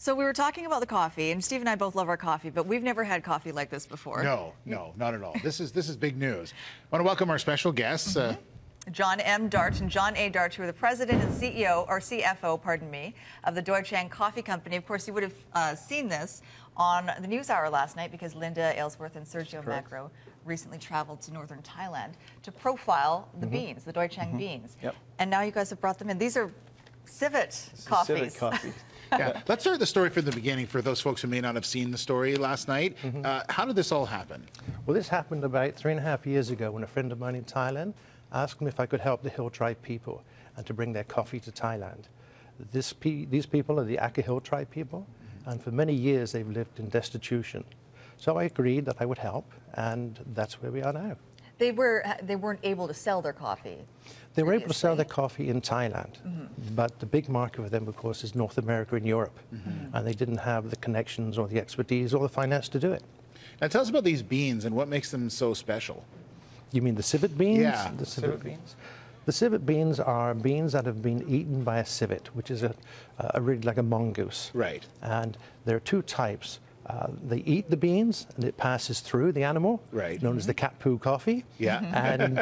So we were talking about the coffee, and Steve and I both love our coffee, but we've never had coffee like this before. No, not at all. This is big news. I want to welcome our special guests. John M. Darch and John A. Darch, who are the president and CEO, or CFO, pardon me, of the Doi Chaang Coffee Company. Of course, you would have seen this on the News Hour last night because Linda Aylesworth and Sergio Magro recently traveled to northern Thailand to profile the beans, the Doi Chaang beans. Yep. And now you guys have brought them in. These are civet coffees. Civet coffee. Yeah. Let's start the story from the beginning for those folks who may not have seen the story last night. How did this all happen? Well, this happened about 3.5 years ago when a friend of mine in Thailand asked me if I could help the Hill Tribe people and to bring their coffee to Thailand. These people are the Aka Hill Tribe people, and for many years they've lived in destitution. So I agreed that I would help, and that's where we are now. They weren't able to sell their coffee. They were able to sell their coffee in Thailand, but the big market for them, of course, is North America and Europe, and they didn't have the connections or the expertise or the finance to do it. Now tell us about these beans and what makes them so special. You mean the civet beans? Yeah. The civet beans. The civet beans are beans that have been eaten by a civet, which is really like a mongoose. Right. And there are two types. They eat the beans, and it passes through the animal, known as the cat poo coffee. Yeah. And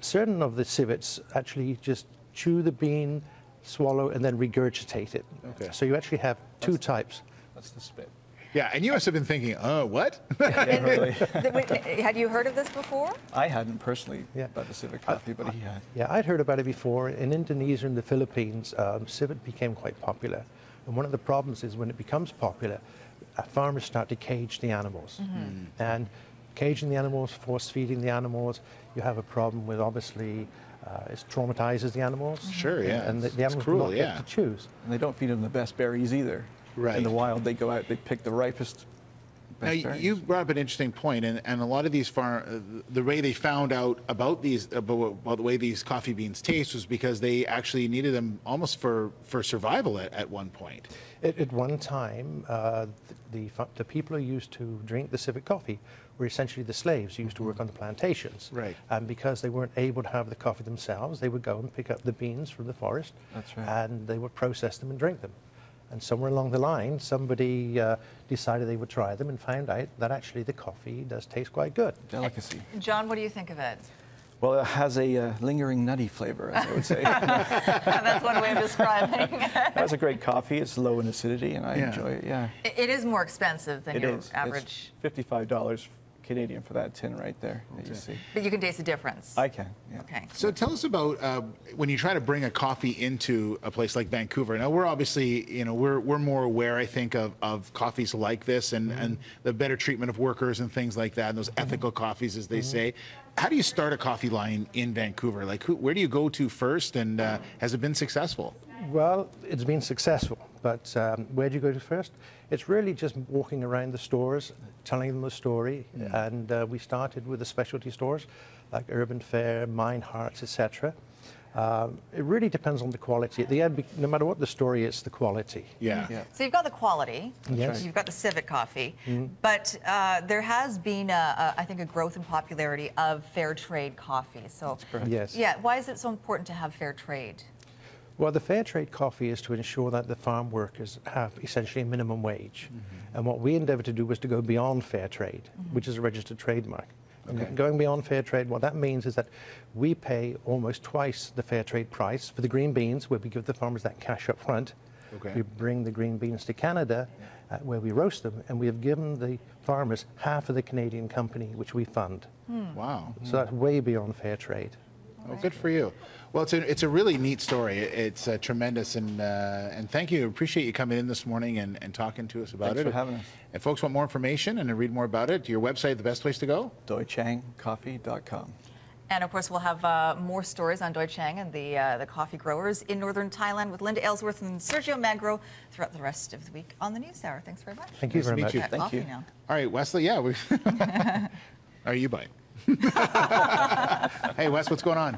certain of the civets actually just chew the bean, swallow, and then regurgitate it. Okay. So you actually have two types. That's the spit. Yeah, and you must have been thinking, what? Yeah, really. Had you heard of this before? I hadn't personally about the civet coffee, but he had. Yeah, I'd heard about it before. In Indonesia and the Philippines, civet became quite popular. And one of the problems is when it becomes popular, farmers start to cage the animals. And caging the animals, force feeding the animals, you have a problem with, obviously, it traumatizes the animals. Sure, yeah. And the animals cruel, do not get to choose. And they don't feed them the best berries either. Right. In the wild, they go out, they pick the ripest. Now, you brought up an interesting point, and a lot of these the way they found out about the way these coffee beans taste was because they actually needed them almost for survival at one point. At one time, the people who used to drink the civet coffee were essentially the slaves who used to work on the plantations. Right. And because they weren't able to have the coffee themselves, they would go and pick up the beans from the forest. That's right. And they would process them and drink them. And somewhere along the line, somebody decided they would try them and found out that actually the coffee does taste quite good. Delicacy. John, what do you think of it? Well, it has a lingering nutty flavor, as I would say. That's one way of describing it. That's a great coffee. It's low in acidity, and I enjoy it, yeah. It is more expensive than your average. It's $55 Canadian for that tin right there that you see. But you can taste the difference. I can, yeah. Okay. So tell us about when you try to bring a coffee into a place like Vancouver. Now we're obviously, we're more aware, I think, of coffees like this and the better treatment of workers and things like that, and those ethical coffees, as they say. How do you start a coffee line in Vancouver? Like, where do you go to first, and has it been successful? Well, it's been successful, but where do you go to first? It's really just walking around the stores, telling them the story, and we started with the specialty stores like Urban Fare, Mine Hearts, etc. It really depends on the quality. At the end, no matter what the story is, the quality. Yeah. So you've got the quality. Yes. You've got the civet coffee, but there has been, I think, a growth in popularity of fair trade coffee. So, that's correct. Yes. Yeah. Why is it so important to have fair trade? Well, the fair trade coffee is to ensure that the farm workers have essentially a minimum wage. And what we endeavor to do was to go beyond fair trade, which is a registered trademark. And going beyond fair trade, what that means is that we pay almost twice the fair trade price for the green beans, where we give the farmers that cash up front. We bring the green beans to Canada, where we roast them, and we have given the farmers half of the Canadian company, which we fund. Wow. So that's way beyond fair trade. Well, good for you. Well, it's a really neat story. It's tremendous, and thank you. Appreciate you coming in this morning and talking to us about it. Thanks for having us. If folks want more information and to read more about it, your website, the best place to go? DoiChaangCoffee.com. And of course, we'll have more stories on Doi Chaang and the coffee growers in northern Thailand with Linda Aylesworth and Sergio Magro throughout the rest of the week on the News Hour. Thanks very much. Thank you very much. Thank you. Now. All right, Wesley. Yeah. Are you buying? Hey, Wes, what's going on?